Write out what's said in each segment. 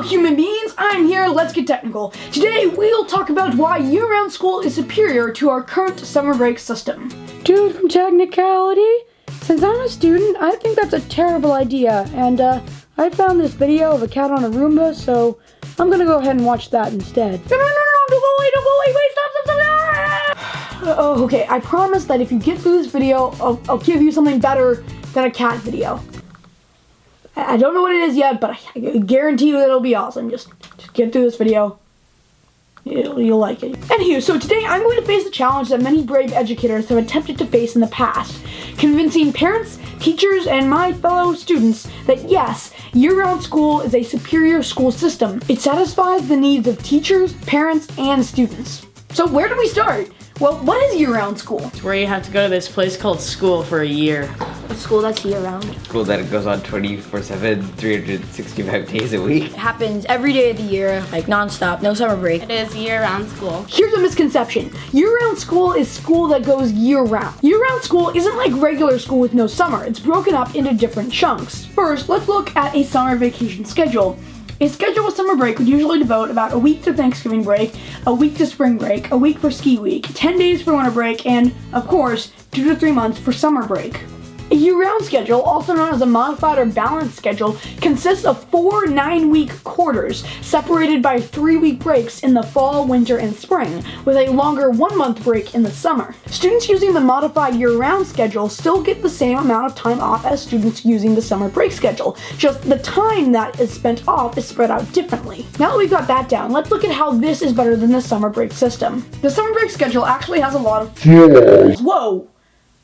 Hello human beings, I'm here, let's get technical. Today we'll talk about why year-round school is superior to our current summer break system. Dude from Technicality? Since I'm a student, I think that's a terrible idea, and I found this video of a cat on a Roomba, so I'm gonna go ahead and watch that instead. No, don't go away, wait, stop. Oh, okay, I promise that if you get through this video, I'll give you something better than a cat video. I don't know what it is yet, but I guarantee you that it'll be awesome. Just get through this video. You'll like it. Anywho, so today I'm going to face the challenge that many brave educators have attempted to face in the past, convincing parents, teachers, and my fellow students that yes, year-round school is a superior school system. It satisfies the needs of teachers, parents, and students. So where do we start? Well, what is year-round school? It's where you have to go to this place called school for a year. A school that's year-round. School that goes on 24/7, 365 days a week. It happens every day of the year, like non-stop, no summer break. It is year-round school. Here's a misconception. Year-round school is school that goes year-round. Year-round school isn't like regular school with no summer. It's broken up into different chunks. First, let's look at a summer vacation schedule. A scheduled summer break would usually devote about a week to Thanksgiving break, a week to spring break, a week for ski week, 10 days for winter break, and, of course, 2 to 3 months for summer break. A year-round schedule, also known as a modified or balanced schedule, consists of 4 9-week quarters, separated by 3-week breaks in the fall, winter, and spring, with a longer 1-month break in the summer. Students using the modified year-round schedule still get the same amount of time off as students using the summer break schedule, just the time that is spent off is spread out differently. Now that we've got that down, let's look at how this is better than the summer break system. The summer break schedule actually has a lot of flaws.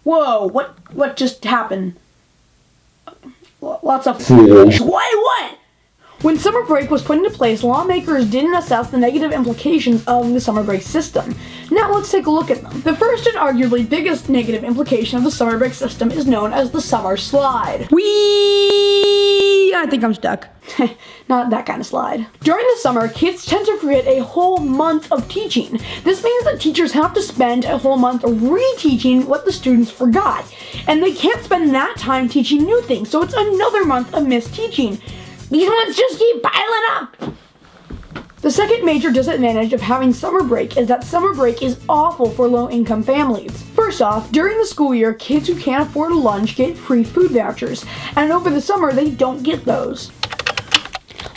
Whoa, what just happened? Lots of flaws. What? When summer break was put into place, lawmakers didn't assess the negative implications of the summer break system. Now let's take a look at them. The first and arguably biggest negative implication of the summer break system is known as the summer slide. I think I'm stuck. Not that kind of slide. During the summer, kids tend to forget a whole month of teaching. This means that teachers have to spend a whole month reteaching what the students forgot. And they can't spend that time teaching new things, so it's another month of missed teaching. These ones just keep piling up! The second major disadvantage of having summer break is that summer break is awful for low-income families. First off, during the school year, kids who can't afford a lunch get free food vouchers, and over the summer, they don't get those.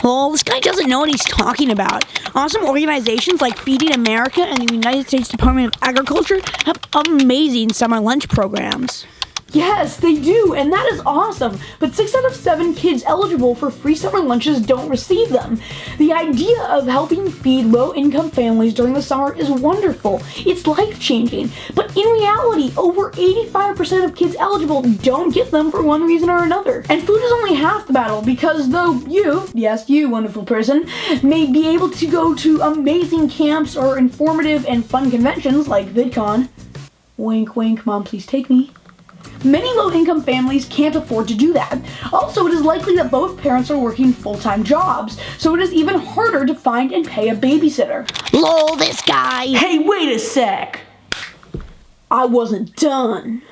Oh, this guy doesn't know what he's talking about. Awesome organizations like Feeding America and the United States Department of Agriculture have amazing summer lunch programs. Yes, they do, and that is awesome, but 6 out of 7 kids eligible for free summer lunches don't receive them. The idea of helping feed low-income families during the summer is wonderful. It's life-changing, but in reality, over 85% of kids eligible don't get them for one reason or another. And food is only half the battle, because though you, yes, you wonderful person, may be able to go to amazing camps or informative and fun conventions like VidCon, wink wink, mom please take me, many low-income families can't afford to do that. Also, it is likely that both parents are working full-time jobs, so it is even harder to find and pay a babysitter. Lol, this guy! Hey, wait a sec! I wasn't done.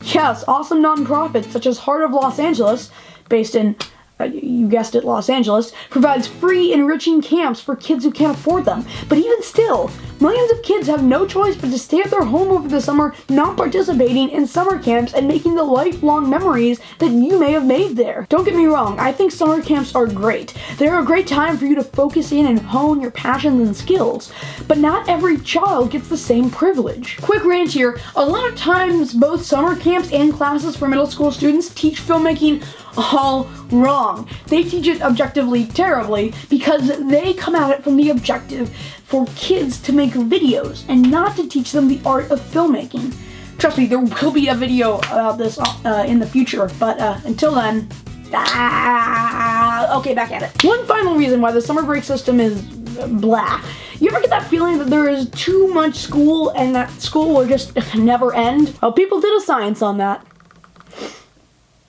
Yes, awesome nonprofits such as Heart of Los Angeles, based in, you guessed it, Los Angeles, provides free enriching camps for kids who can't afford them. But even still, millions of kids have no choice but to stay at their home over the summer, not participating in summer camps and making the lifelong memories that you may have made there. Don't get me wrong, I think summer camps are great. They're a great time for you to focus in and hone your passions and skills. But not every child gets the same privilege. Quick rant here, a lot of times both summer camps and classes for middle school students teach filmmaking all wrong. They teach it objectively terribly because they come at it from the objective for kids to make videos and not to teach them the art of filmmaking. Trust me, there will be a video about this in the future, but until then, okay, back at it. One final reason why the summer break system is blah. You ever get that feeling that there is too much school and that school will just never end? Well, people did a science on that.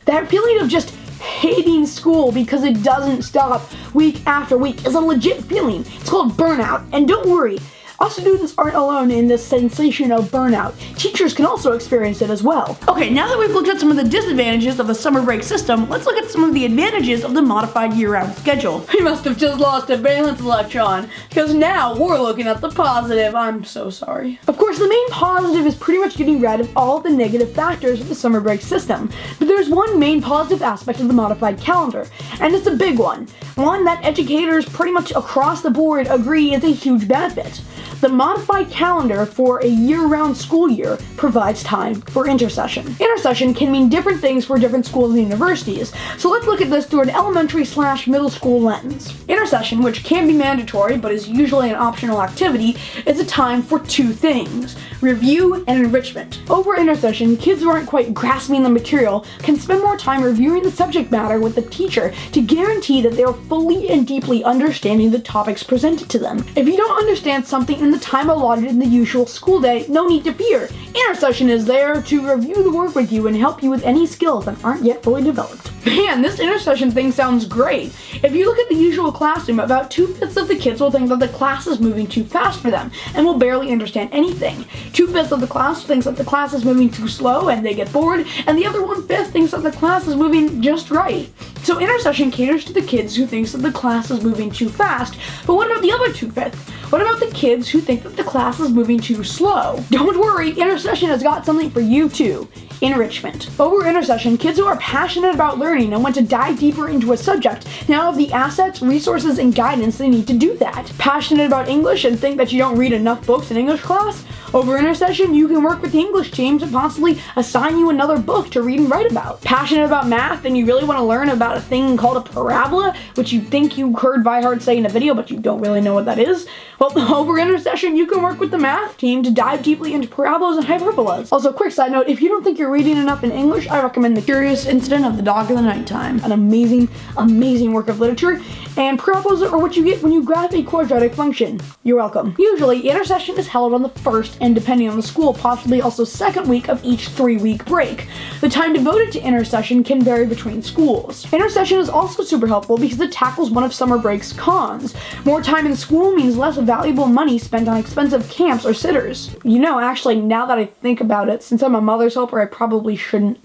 That feeling of just hating school because it doesn't stop week after week is a legit feeling. It's called burnout. And don't worry, Us students aren't alone in this sensation of burnout. Teachers can also experience it as well. Okay, now that we've looked at some of the disadvantages of the summer break system, let's look at some of the advantages of the modified year-round schedule. We must have just lost a valence electron, because now we're looking at the positive. I'm so sorry. Of course, the main positive is pretty much getting rid of all the negative factors of the summer break system. But there's one main positive aspect of the modified calendar, and it's a big one. One that educators pretty much across the board agree is a huge benefit. The modified calendar for a year-round school year provides time for intersession. Intersession can mean different things for different schools and universities, so let's look at this through an elementary/middle school lens. Intersession, which can be mandatory but is usually an optional activity, is a time for two things: review and enrichment. Over intersession, kids who aren't quite grasping the material can spend more time reviewing the subject matter with the teacher to guarantee that they are fully and deeply understanding the topics presented to them. If you don't understand something in the time allotted in the usual school day, no need to fear. Intersession is there to review the work with you and help you with any skills that aren't yet fully developed. Man, this intersession thing sounds great. If you look at the usual classroom, about 2/5 of the kids will think that the class is moving too fast for them and will barely understand anything. 2/5 of the class thinks that the class is moving too slow and they get bored, and the other 1/5 thinks that the class is moving just right. So intersession caters to the kids who thinks that the class is moving too fast, but what about the other 2/5? What about the kids who think that the class is moving too slow? Don't worry, intersession has got something for you too. Enrichment. Over intersession, kids who are passionate about learning and want to dive deeper into a subject now have the assets, resources, and guidance they need to do that. Passionate about English and think that you don't read enough books in English class? Over intersession, you can work with the English team to possibly assign you another book to read and write about. Passionate about math and you really want to learn about a thing called a parabola, which you think you heard Vihard say in a video, but you don't really know what that is? Well, over intersession, you can work with the math team to dive deeply into parabolas and hyperbolas. Also, quick side note, if you don't think you're reading enough in English, I recommend The Curious Incident of the Dog in the Nighttime. An amazing, amazing work of literature. And parabolas are what you get when you graph a quadratic function. You're welcome. Usually, intersession is held on the first and, depending on the school, possibly also second week of each 3-week break. The time devoted to intersession can vary between schools. Intersession is also super helpful because it tackles one of summer break's cons. More time in school means less valuable money spent on expensive camps or sitters. You know, actually, now that I think about it, since I'm a mother's helper, I probably shouldn't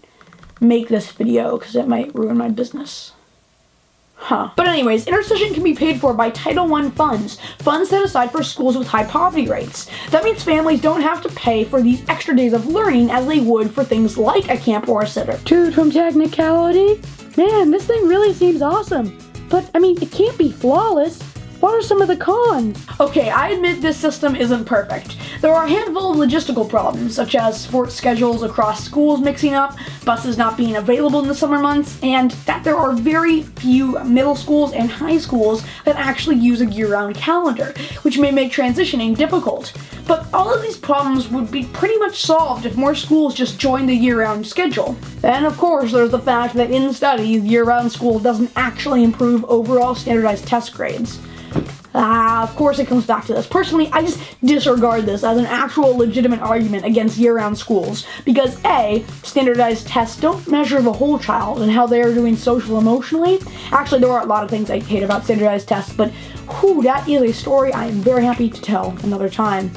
make this video because it might ruin my business. But anyways, intersession can be paid for by Title I funds set aside for schools with high poverty rates. That means families don't have to pay for these extra days of learning as they would for things like a camp or a sitter. Dude from Technicality? Man, this thing really seems awesome. But, I mean, it can't be flawless. What are some of the cons? Okay, I admit this system isn't perfect. There are a handful of logistical problems, such as sports schedules across schools mixing up, buses not being available in the summer months, and that there are very few middle schools and high schools that actually use a year-round calendar, which may make transitioning difficult. But all of these problems would be pretty much solved if more schools just joined the year-round schedule. Then, of course, there's the fact that in studies, year-round school doesn't actually improve overall standardized test grades. Of course it comes back to this. Personally, I just disregard this as an actual legitimate argument against year-round schools because A, standardized tests don't measure the whole child and how they are doing social emotionally. Actually, there are a lot of things I hate about standardized tests, but that is a story I am very happy to tell another time.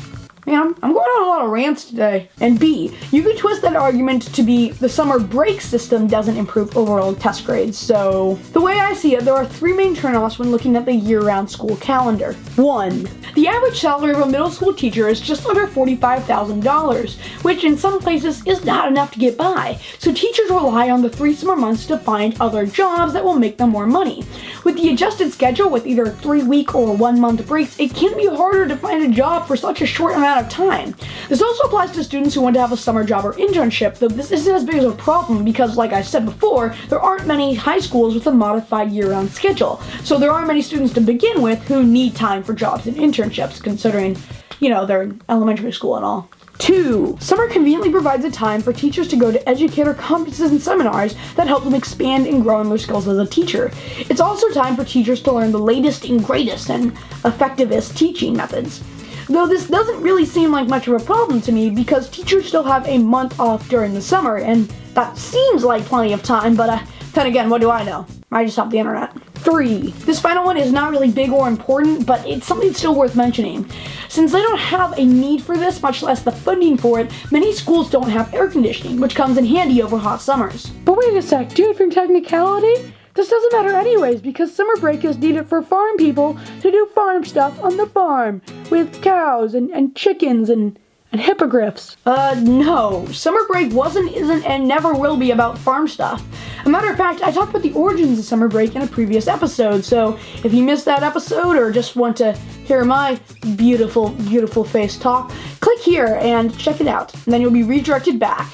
Man, I'm going on a lot of rants today. And B, you could twist that argument to be the summer break system doesn't improve overall test grades. So, the way I see it, there are 3 main turnoffs when looking at the year-round school calendar. 1. The average salary of a middle school teacher is just under $45,000, which in some places is not enough to get by. So teachers rely on the 3 summer months to find other jobs that will make them more money. With the adjusted schedule with either 3-week or 1-month breaks, it can be harder to find a job for such a short amount of time. This also applies to students who want to have a summer job or internship, though this isn't as big as a problem because, like I said before, there aren't many high schools with a modified year-round schedule. So there aren't many students to begin with who need time for jobs and internships, considering, they're in elementary school and all. 2. Summer conveniently provides a time for teachers to go to educator conferences and seminars that help them expand and grow in their skills as a teacher. It's also time for teachers to learn the latest and greatest and effectivest teaching methods. Though this doesn't really seem like much of a problem to me because teachers still have a month off during the summer, and that seems like plenty of time, but Then again, what do I know? I just have the internet. 3. This final one is not really big or important, but it's something still worth mentioning. Since they don't have a need for this, much less the funding for it, many schools don't have air conditioning, which comes in handy over hot summers. But wait a sec, dude from Technicality? This doesn't matter anyways, because summer break is needed for farm people to do farm stuff on the farm, with cows and chickens and hippogriffs. No. Summer break wasn't, isn't, and never will be about farm stuff. A matter of fact, I talked about the origins of summer break in a previous episode, so if you missed that episode or just want to hear my beautiful, beautiful face talk, click here and check it out, and then you'll be redirected back.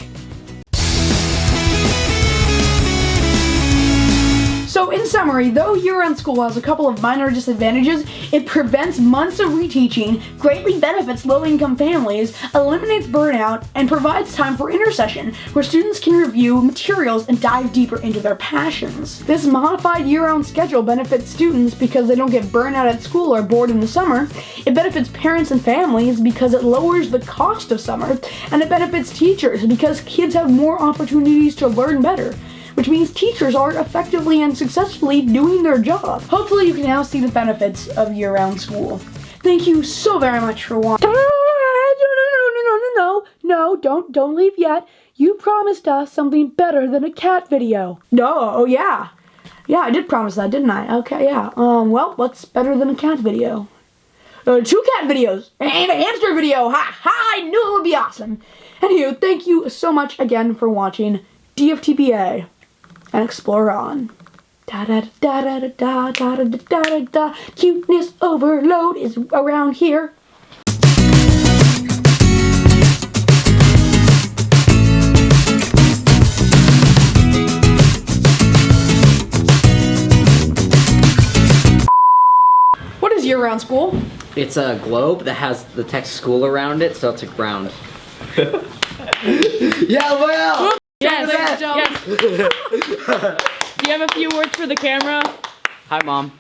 So in summary, though year-round school has a couple of minor disadvantages, it prevents months of reteaching, greatly benefits low-income families, eliminates burnout, and provides time for intersession, where students can review materials and dive deeper into their passions. This modified year-round schedule benefits students because they don't get burned out at school or bored in the summer. It benefits parents and families because it lowers the cost of summer, and it benefits teachers because kids have more opportunities to learn better, which means teachers are effectively and successfully doing their job. Hopefully you can now see the benefits of year-round school. Thank you so very much for watching. No, don't leave yet. You promised us something better than a cat video. Oh, yeah. Yeah, I did promise that, didn't I? Okay, yeah. Well, what's better than a cat video? 2 cat videos and a hamster video. I knew it would be awesome. Anywho, thank you so much again for watching DFTBA. And explore on. Da da da da da da da da da da da. Cuteness overload is around here. What is year-round school? It's a globe that has the text school around it, so it's a ground. Yeah, well! Yes, yes. Do you have a few words for the camera? Hi, Mom.